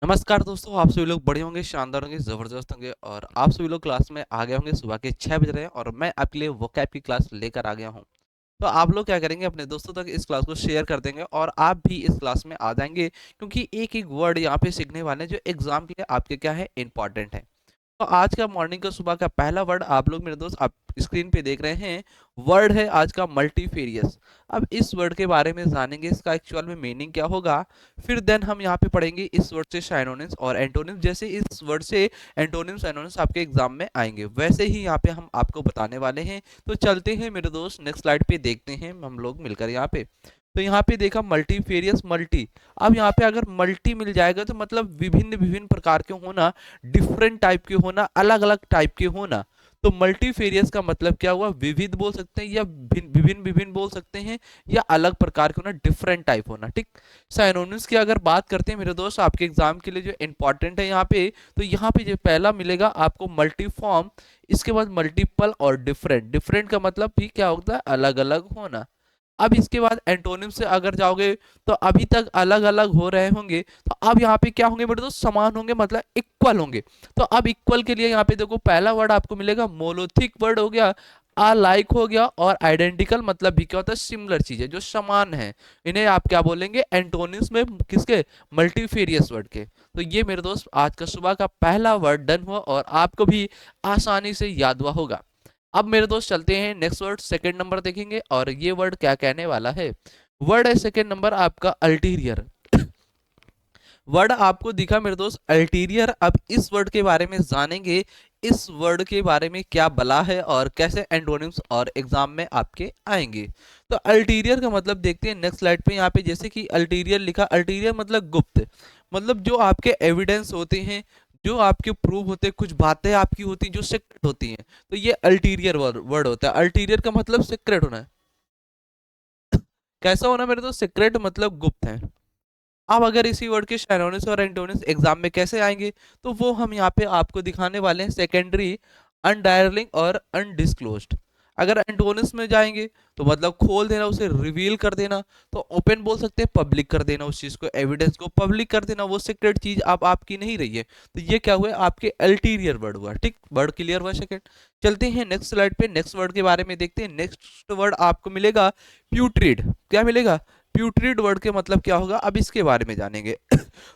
नमस्कार दोस्तों, आप सभी लोग बड़े होंगे, शानदार होंगे, ज़बरदस्त होंगे और आप सभी लोग क्लास में आ गए होंगे। सुबह के 6 बज रहे हैं और मैं आपके लिए वोकैब की क्लास लेकर आ गया हूँ। तो आप लोग क्या करेंगे, अपने दोस्तों तक इस क्लास को शेयर कर देंगे और आप भी इस क्लास में आ जाएंगे, क्योंकि एक एक वर्ड यहाँ पे सीखने वाले हैं जो एग्जाम के लिए आपके क्या है, इंपॉर्टेंट है। तो आज का मॉर्निंग का सुबह का पहला वर्ड आप लोग मेरे दोस्त आप स्क्रीन पे देख रहे हैं। वर्ड है आज का मल्टीफेरियस। अब इस वर्ड के बारे में जानेंगे, इसका एक्चुअल में मीनिंग क्या होगा। फिर देन हम यहाँ पे पढ़ेंगे इस वर्ड से साइनोनिम्स और एंटोनिम्स, जैसे इस वर्ड से एंटोनिम्स साइनोनिम्स आपके एग्जाम में आएंगे वैसे ही यहाँ पे हम आपको बताने वाले हैं। तो चलते हैं मेरे दोस्त, नेक्स्ट स्लाइड पे देखते हैं हम लोग मिलकर यहाँ पे। तो यहाँ पे देखा मल्टीफेरियस मल्टी। अब यहाँ पे अगर मल्टी मिल जाएगा तो मतलब विभिन्न विभिन्न प्रकार के होना, डिफरेंट टाइप के होना, अलग अलग टाइप के होना। तो मल्टीफेरियस का मतलब क्या हुआ, विविध बोल सकते हैं या विभिन्न विभिन्न बोल सकते हैं, या अलग प्रकार के होना, डिफरेंट टाइप होना। ठीक। साइनोनिम्स की अगर बात करते हैं मेरे दोस्त आपके एग्जाम के लिए जो इंपॉर्टेंट है यहाँ पे, तो यहाँ पे जो पहला मिलेगा आपको मल्टीफॉर्म, इसके बाद मल्टीपल और डिफरेंट। डिफरेंट का मतलब भी क्या होता है, अलग अलग होना। अब इसके बाद एंटोनिम से अगर जाओगे तो अभी तक अलग अलग हो रहे होंगे, तो अब यहाँ पे क्या होंगे मेरे दोस्त, समान होंगे, मतलब इक्वल होंगे। तो अब इक्वल के लिए यहाँ पे देखो पहला वर्ड आपको मिलेगा मोनोथिक वर्ड हो गया, अलाइक हो गया, और आइडेंटिकल मतलब भी क्या होता है, सिमिलर चीजें जो समान है। इन्हें आप क्या बोलेंगे, एंटोनिम्स में, किसके, मल्टीफेरियस वर्ड के। तो ये मेरे दोस्त आज का सुबह का पहला वर्ड डन हुआ और आपको भी आसानी से याद हुआ होगा। अब मेरे दोस्त चलते हैं नेक्स्ट वर्ड, सेकंड नंबर देखेंगे और ये वर्ड क्या कहने वाला है। वर्ड है सेकंड नंबर आपका अल्टीरियर। वर्ड आपको दिखा मेरे दोस्त अल्टीरियर। अब इस वर्ड के बारे में जानेंगे, इस वर्ड के बारे में क्या बला है और कैसे एंटोनिम्स और एग्जाम में आपके आएंगे। तो अल्टीरियर का मतलब देखते हैं नेक्स्ट स्लाइड पे। यहाँ पे जैसे कि अल्टीरियर लिखा, अल्टीरियर मतलब गुप्त, मतलब जो आपके एविडेंस होते हैं, जो आपके प्रूव होते हैं, कुछ बातें आपकी होती हैं जो सीक्रेट होती हैं, तो ये अल्टीरियर वर्ड होता है। अल्टीरियर का मतलब सीक्रेट होना है। कैसा होना मेरे दोस्त, सीक्रेट मतलब गुप्त है। अब अगर इसी वर्ड के शायरोनिस और एंटोनिस एग्जाम में कैसे आएंगे, तो वो हम यहाँ पे आपको दिखाने वाले हैं। सेकेंडरी, अनडायरलिंग और अनडिस्क्लोज्ड। अगर एंटोनिस में जाएंगे तो मतलब खोल देना, उसे रिवील कर देना। तो ओपन बोल सकते हैं, पब्लिक कर देना, उस चीज को, एविडेंस को पब्लिक कर देना, वो सीक्रेट चीज अब आपकी नहीं रही है। तो ये क्या हुआ, आपके अल्टीरियर वर्ड हुआ। ठीक, वर्ड क्लियर हुआ सेकंड। चलते हैं नेक्स्ट स्लाइड पे, नेक्स्ट वर्ड के बारे में देखते हैं। नेक्स्ट वर्ड आपको मिलेगा प्यूट्रिड। क्या मिलेगा, प्यूट्रिड वर्ड के मतलब क्या होगा, अब इसके बारे में जानेंगे।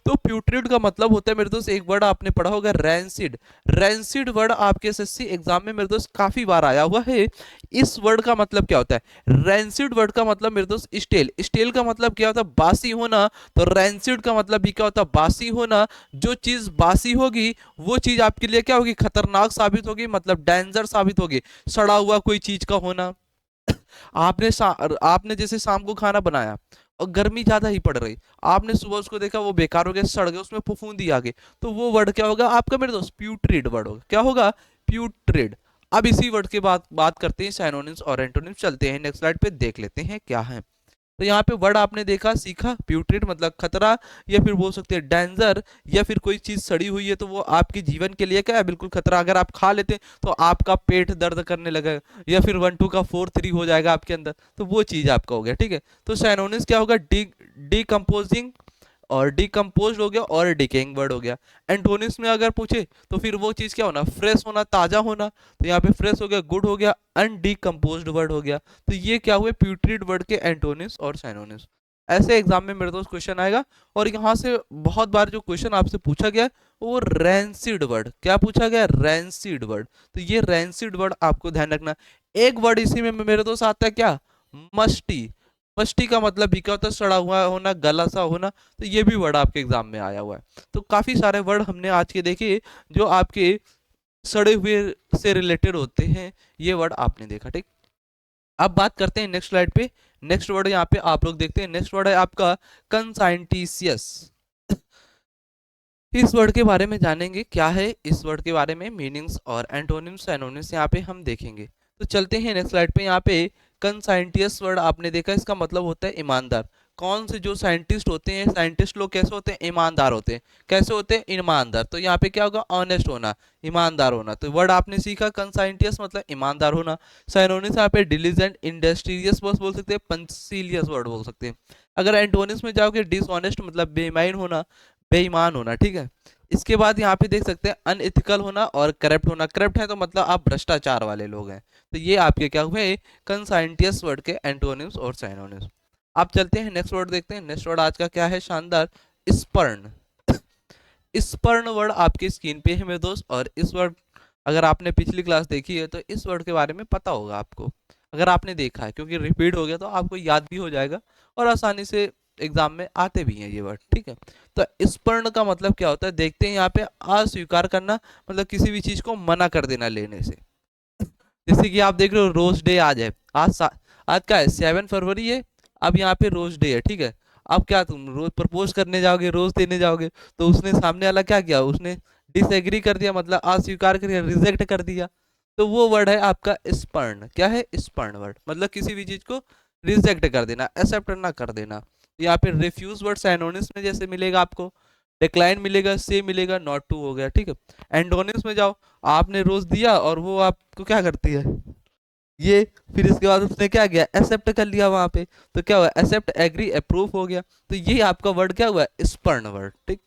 तो प्यूट्रिड का मतलब होता है मेरे दोस्त, एक वर्ड आपने पढ़ा होगा रैंसिड। रैंसिड वर्ड आपके एसएससी एग्जाम में मेरे दोस्त काफी बार आया हुआ है। इस वर्ड का मतलब क्या होता है, रैंसिड वर्ड का मतलब मेरे दोस्त स्टेल। स्टेल का मतलब क्या होता है, बासी होना। तो रैंसिड का मतलब भी क्या होता है, बासी होना। जो चीज बासी होगी वो चीज आपके लिए क्या होगी, खतरनाक साबित होगी, मतलब डेंजर साबित होगी। सड़ा हुआ कोई चीज का होना। आपने जैसे शाम को खाना बनाया और गर्मी ज्यादा ही पड़ रही, आपने सुबह उसको देखा वो बेकार हो गया, सड़ गया, उसमें फफूंदी आ गई, तो वो वर्ड क्या होगा आपका मेरे दोस्त, प्यूट्रिड वर्ड होगा। क्या होगा, प्यूट्रिड। अब इसी वर्ड के बात करते हैं साइनोनिम्स और एंटोनिम्स। चलते हैं नेक्स्ट स्लाइड पे, देख लेते हैं क्या है। तो यहाँ पे वर्ड आपने देखा, सीखा, प्यूट्रिड मतलब खतरा, या फिर बोल सकते हैं डेंजर, या फिर कोई चीज सड़ी हुई है तो वो आपके जीवन के लिए क्या है, बिल्कुल खतरा। अगर आप खा लेते हैं तो आपका पेट दर्द करने लगेगा, या फिर 1 2 का 4 3 हो जाएगा आपके अंदर, तो वो चीज आपका हो गया। ठीक है, तो साइनोनिम्स क्या होगा, डिकम्पोजिंग, और डिकम्पोज हो गया, और डिकेइंग वर्ड हो गया। एंटोनिम्स में अगर पूछे तो फिर वो चीज क्या होना, फ्रेश होना, ताजा होना। तो यहाँ पे फ्रेश हो गया, गुड हो गया, अनडिकम्पोज्ड वर्ड हो गया। तो ये क्या हुए, प्यूट्रिड वर्ड के एंटोनिम्स और साइनोनिम्स। ऐसे एग्जाम में मेरे दोस्त क्वेश्चन आएगा। और यहाँ से बहुत बार जो क्वेश्चन आपसे पूछा गया वो रैंसिड वर्ड, क्या पूछा गया, रैंसिड वर्ड। तो ये रैंसिड वर्ड आपको ध्यान रखना। एक वर्ड इसी में मेरे दोस्त आता है, क्या, मस्टी। मस्टी का मतलब भी क्या होता है, सड़ा हुआ होना, गला सा होना। तो ये भी वर्ड आपके एग्जाम में आया हुआ है। तो काफी सारे वर्ड हमने आज के देखे जो आपके सड़े हुए से रिलेटेड होते हैं, ये वर्ड आपने देखा। ठीक। अब बात करते हैं नेक्स्ट स्लाइड पे। नेक्स्ट वर्ड यहाँ पे आप लोग देखते हैं, नेक्स्ट वर्ड है आपका कंसाइंटिसियस। इस वर्ड के बारे में जानेंगे, क्या है इस वर्ड के बारे में, मीनिंग्स और एंटोनिम्स एनोनिम्स यहाँ पे हम देखेंगे। तो चलते हैं नेक्स्ट स्लाइड पे। यहाँ पे कंसाइंटियस वर्ड आपने देखा, इसका मतलब होता है ईमानदार। कौन से जो साइंटिस्ट होते हैं, साइंटिस्ट लोग कैसे होते हैं, ईमानदार होते हैं। कैसे होते हैं, ईमानदार। तो यहाँ पे क्या होगा, ऑनेस्ट होना, ईमानदार होना। तो वर्ड आपने सीखा कंसाइंटियस मतलब ईमानदार होना। साइनोनिम्स यहाँ पे डिलीजेंट, इंडस्ट्रियस बस बोल सकते हैं, पंसिलियस वर्ड बोल सकते हैं। अगर एंटोनिम्स में जाओगे, डिसऑनेस्ट मतलब बेईमान होना, बेईमान होना, ठीक है। इसके बाद यहाँ पे देख सकते हैं अनएथिकल होना और करप्ट होना। करप्ट है तो मतलब आप भ्रष्टाचार वाले लोग हैं। तो ये आपके क्या हुए कंसाइंटियस वर्ड के एंटोनिम्स और साइनोनिम्स। आप चलते हैं नेक्स्ट वर्ड देखते हैं। नेक्स्ट वर्ड आज का क्या है शानदार, स्पर्ण। स्पर्ण वर्ड आपके स्क्रीन पे है मेरे दोस्त, और इस वर्ड अगर आपने पिछली क्लास देखी है तो इस वर्ड के बारे में पता होगा आपको। अगर आपने देखा है, क्योंकि रिपीट हो गया तो आपको याद भी हो जाएगा और आसानी से एग्जाम में आते भी हैं ये वर्ड, ठीक है। तो स्पर्ण का मतलब क्या होता है, देखते हैं यहाँ पे अस्वीकार करना, मतलब किसी भी चीज को मना कर देना लेने से। जैसे कि आप देख रहे हो रोज डे आज है, आज का है 7 फरवरी है। अब यहाँ पे रोज डे है, ठीक है। अब क्या तुम रोज प्रपोज करने जाओगे, रोज देने जाओगे, तो उसने सामने वाला क्या किया, उसने डिसएग्री कर दिया, मतलब अस्वीकार कर दिया, रिजेक्ट कर दिया। तो वो वर्ड है आपका स्पर्ण। क्या है, स्पर्ण वर्ड, मतलब किसी भी चीज को रिजेक्ट कर देना, एक्सेप्ट ना कर देना। यहाँ पे रिफ्यूज वर्ड साइनोनिम्स में जैसे मिलेगा आपको, डिक्लाइन मिलेगा, से मिलेगा, नॉट टू हो गया, ठीक है। एंटोनिम्स में जाओ, आपने रोज दिया और वो आपको क्या करती है, ये, फिर इसके बाद उसने क्या किया, एक्सेप्ट कर लिया वहां पे, तो क्या हुआ, एक्सेप्ट, एग्री, अप्रूव हो गया। तो ये आपका वर्ड क्या हुआ, स्पर्ण वर्ड, ठीक।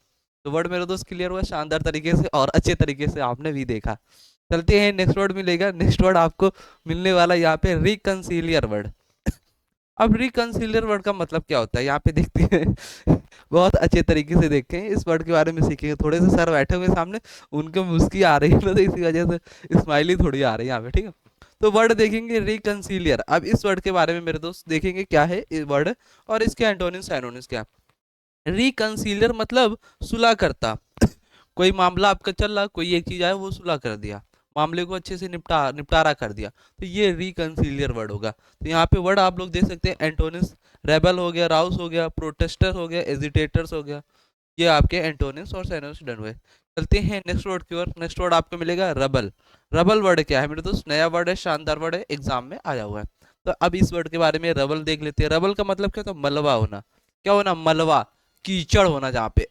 तो वर्ड मेरे दोस्त क्लियर हुआ शानदार तरीके से और अच्छे तरीके से आपने भी देखा। चलते हैं नेक्स्ट वर्ड मिलेगा। नेक्स्ट वर्ड आपको मिलने वाला यहाँ पे रिकंसीलियर वर्ड। अब रिकंसीलियर वर्ड का मतलब क्या होता है, यहाँ पे देखते हैं बहुत अच्छे तरीके से देखें, इस वर्ड के बारे में सीखेंगे। थोड़े से सर बैठे हुए सामने, उनको मुस्की आ रही है ना, तो इसी वजह से स्माइली थोड़ी आ रही है यहाँ पे, ठीक है। तो वर्ड देखेंगे रिकंसीलियर। अब इस वर्ड के बारे में मेरे दोस्त देखेंगे क्या है ये वर्ड और इसके एंटोनिम्स साइनोनिम्स क्या। रिकंसीलियर मतलब सुलह करता। कोई मामला आपका चल रहा, कोई एक चीज आया, वो सुलह कर दिया, मामले को अच्छे से निपटारा कर दिया, तो ये रिकंसीलियर वर्ड होगा। तो यहाँ पे वर्ड आप लोग देख सकते हैं एंटोनिम्स, रेबल हो गया, राउस हो गया, प्रोटेस्टर हो गया, एजिटेटर्स हो गया। ये आपके एंटोनिम्स और साइनोनिम्स डन हुए। चलते हैं नेक्स्ट वर्ड की ओर। नेक्स्ट वर्ड आपको मिलेगा रबल। रबल वर्ड क्या है मेरे दोस्त, नया वर्ड है, शानदार वर्ड है, एग्जाम में आया हुआ है। तो अब इस वर्ड के बारे में रबल देख लेते हैं। रबल का मतलब क्या होता है, मलबा होना। क्या होना, मलबा, कीचड़ होना जहाँ पे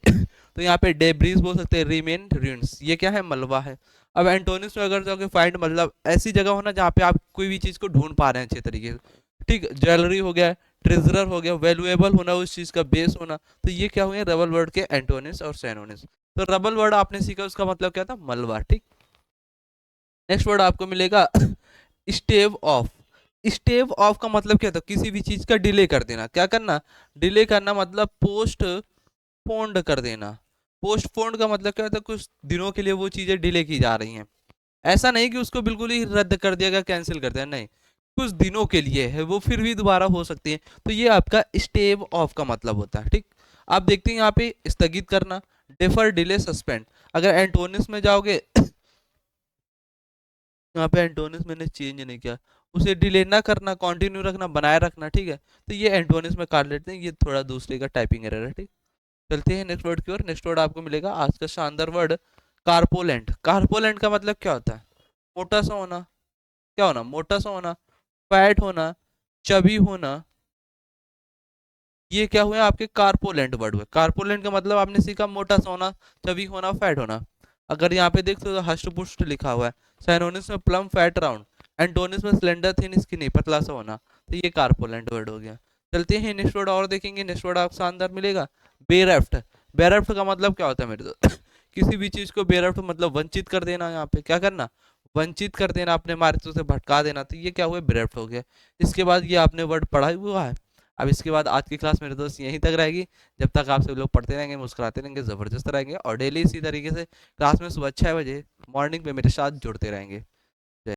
तो यहाँ पे डेब्रीज बोल सकते हैं, रिमेन, ruins, ये क्या है, मलबा है। अब एंटोनिम्स में अगर जाओगे फाइंड, मतलब ऐसी जगह होना जहाँ पे आप कोई भी चीज को ढूंढ पा रहे हैं अच्छे तरीके से, ठीक। ज्वेलरी हो गया, ट्रेजरर हो गया, वैल्यूएबल होना, उस चीज का बेस होना। तो ये क्या हुए रबल वर्ड के एंटोनिम्स और सैनोनिम्स। तो रबल वर्ड आपने सीखा, उसका मतलब क्या था, मलबा, ठीक। नेक्स्ट वर्ड आपको मिलेगा स्टेव ऑफ। स्टेव ऑफ का मतलब क्या था, किसी भी चीज का डिले कर देना। क्या करना, डिले करना, मतलब पोस्ट पोन्ड कर देना। पोस्टपोन्ड का मतलब क्या होता है, कुछ दिनों के लिए वो चीजें डिले की जा रही हैं। ऐसा नहीं कि उसको बिल्कुल ही रद्द कर दिया गया, कैंसिल कर दिया, नहीं, कुछ दिनों के लिए है वो, फिर भी दोबारा हो सकती है। तो ये आपका स्टेव ऑफ का मतलब होता है, ठीक। आप देखते हैं यहाँ पे स्थगित करना, डिफर, डिले, सस्पेंड। अगर एंटोनिम्स में जाओगे यहाँ पे एंटोनिम्स मैंने चेंज नहीं किया, उसे डिले ना करना, कंटिन्यू रखना, बनाए रखना, ठीक है। तो ये एंटोनिम्स में काट लेते हैं, ये थोड़ा दूसरे का टाइपिंग एरर है, ठीक। चलते हैं नेक्स्ट वर्ड की ओर। नेक्स्ट वर्ड आपको मिलेगा आज का शानदार वर्ड कारपोलेंट। कारपोलेंट का मतलब क्या होता है, मोटा सा होना। क्या होना, मोटा सा होना, फैट होना, चबी होना। ये क्या हुए आपके कारपोलेंट वर्ड हुए। कारपोलेंट का मतलब आपने सीखा मोटा सा होना, चबी होना, फैट होना। अगर यहाँ पे देखते हो तो हष्ट पुष्ट लिखा हुआ है। साइनोनिम्स में प्लम, फैट, राउंड। एंटोनिम्स में स्लेंडर, थिन, स्किनी, पतला सा होना। तो ये कारपोलेंट वर्ड हो गया। चलते हैं नेक्स्ट वर्ड और देखेंगे। नेक्स्ट वर्ड आपको शानदार मिलेगा बेरफ्ट। बेरफ्ट का मतलब क्या होता है मेरे दोस्त किसी भी चीज को बेरफ्ट मतलब वंचित कर देना, यहाँ पे क्या करना, वंचित कर देना, अपने मार्गों से भटका देना। तो ये क्या हुआ, बेरफ्ट हो गया। इसके बाद ये आपने वर्ड पढ़ा हुआ है। अब इसके बाद आज की क्लास मेरे दोस्त यहीं तक रहेगी। जब तक आप सभी लोग पढ़ते रहेंगे, मुस्कुराते रहेंगे, ज़बरदस्त रहेंगे और डेली इसी तरीके से क्लास में सुबह 6 बजे मॉर्निंग पे मेरे साथ जुड़ते रहेंगे।